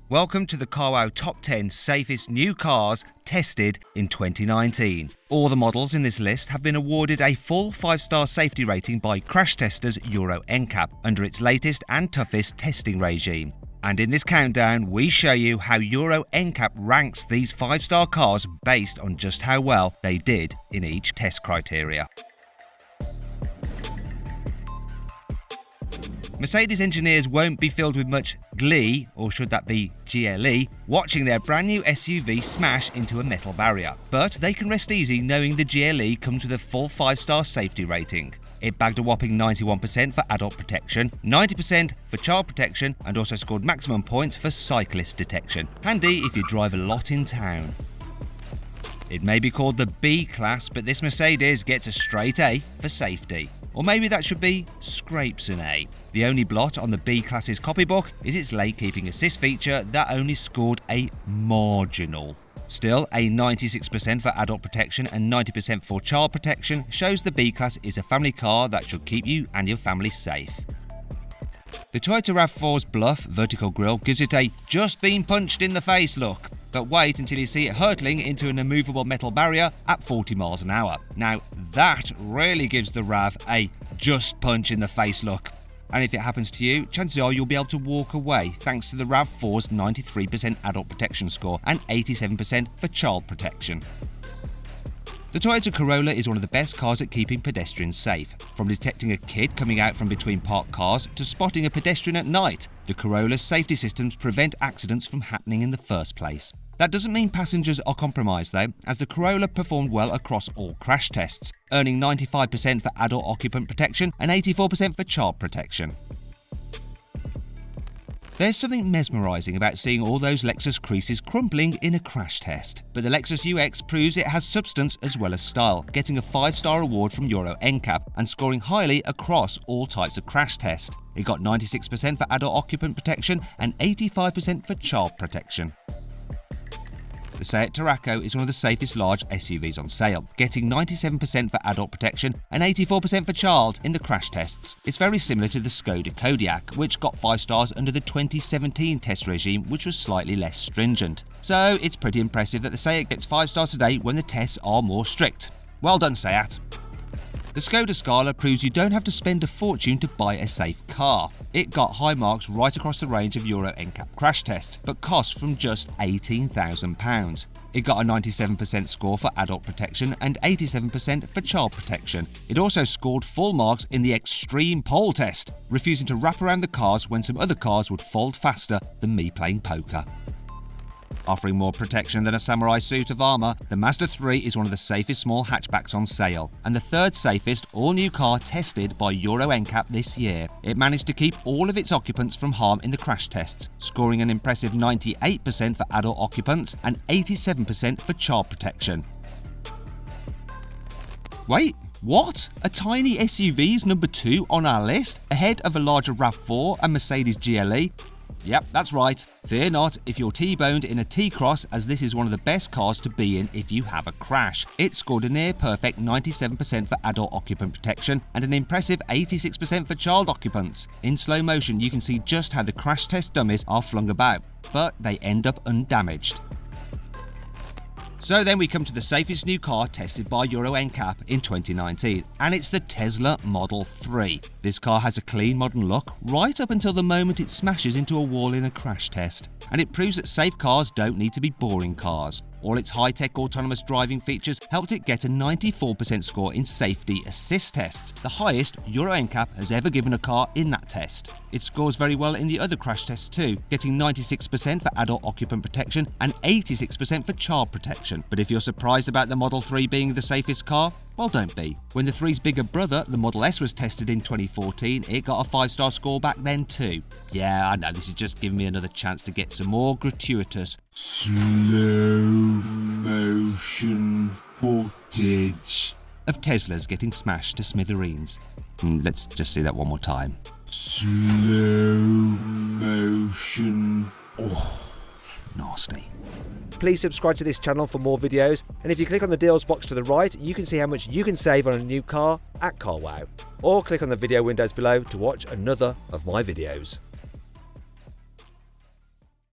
Welcome to the CarWow Top 10 Safest New Cars tested in 2019. All the models in this list have been awarded a full 5-star safety rating by crash testers Euro NCAP under its latest and toughest testing regime. And in this countdown, we show you how Euro NCAP ranks these 5-star cars based on just how well they did in each test criteria. Mercedes engineers won't be filled with much glee, or should that be GLE, watching their brand new SUV smash into a metal barrier. But they can rest easy knowing the GLE comes with a full 5-star safety rating. It bagged a whopping 91% for adult protection, 90% for child protection, and also scored maximum points for cyclist detection. Handy if you drive a lot in town. It may be called the B class, but this Mercedes gets a straight A for safety. Or maybe that should be scrapes an A. The only blot on the B class's copybook is its lane keeping assist feature that only scored a marginal. Still, a 96% for adult protection and 90% for child protection shows the B class is a family car that should keep you and your family safe. The Toyota RAV4's bluff vertical grille gives it a just been punched in the face look. But wait until you see it hurtling into an immovable metal barrier at 40 miles an hour. Now that really gives the RAV a just punch in the face look. And if it happens to you, chances are you'll be able to walk away thanks to the RAV4's 93% adult protection score and 87% for child protection. The Toyota Corolla is one of the best cars at keeping pedestrians safe. From detecting a kid coming out from between parked cars to spotting a pedestrian at night, the Corolla's safety systems prevent accidents from happening in the first place. That doesn't mean passengers are compromised though, as the Corolla performed well across all crash tests, earning 95% for adult occupant protection and 84% for child protection. There's something mesmerising about seeing all those Lexus creases crumpling in a crash test, but the Lexus UX proves it has substance as well as style, getting a 5-star award from Euro NCAP and scoring highly across all types of crash test. It got 96% for adult occupant protection and 85% for child protection. The Seat Tarraco is one of the safest large SUVs on sale, getting 97% for adult protection and 84% for child in the crash tests. It's very similar to the Skoda Kodiaq, which got 5 stars under the 2017 test regime, which was slightly less stringent. So it's pretty impressive that the Seat gets 5 stars today when the tests are more strict. Well done, Seat. The Skoda Scala proves you don't have to spend a fortune to buy a safe car. It got high marks right across the range of Euro NCAP crash tests, but cost from just £18,000. It got a 97% score for adult protection and 87% for child protection. It also scored full marks in the extreme pole test, refusing to wrap around the cars when some other cars would fold faster than me playing poker. Offering more protection than a samurai suit of armour, the Mazda 3 is one of the safest small hatchbacks on sale, and the 3rd safest all-new car tested by Euro NCAP this year. It managed to keep all of its occupants from harm in the crash tests, scoring an impressive 98% for adult occupants and 87% for child protection. Wait, what? A tiny SUV is number 2 on our list, ahead of a larger RAV4 and Mercedes GLE? Yep, that's right. Fear not if you're T-boned in a T-Cross, as this is one of the best cars to be in if you have a crash. It scored a near-perfect 97% for adult occupant protection and an impressive 86% for child occupants. In slow motion, you can see just how the crash test dummies are flung about, but they end up undamaged. So then we come to the safest new car tested by Euro NCAP in 2019, and it's the Tesla Model 3. This car has a clean modern look right up until the moment it smashes into a wall in a crash test, and it proves that safe cars don't need to be boring cars. All its high-tech autonomous driving features helped it get a 94% score in safety assist tests, the highest Euro NCAP has ever given a car in that test. It scores very well in the other crash tests too, getting 96% for adult occupant protection and 86% for child protection. But if you're surprised about the Model 3 being the safest car, well, don't be. When the 3's bigger brother, the Model S, was tested in 2014, it got a 5-star score back then too. Yeah, I know, this is just giving me another chance to get some more gratuitous slow motion footage of Teslas getting smashed to smithereens. Let's just see that one more time. Slow motion. Oh, nasty. Please subscribe to this channel for more videos, and if you click on the deals box to the right, you can see how much you can save on a new car at CarWow. Or click on the video windows below to watch another of my videos.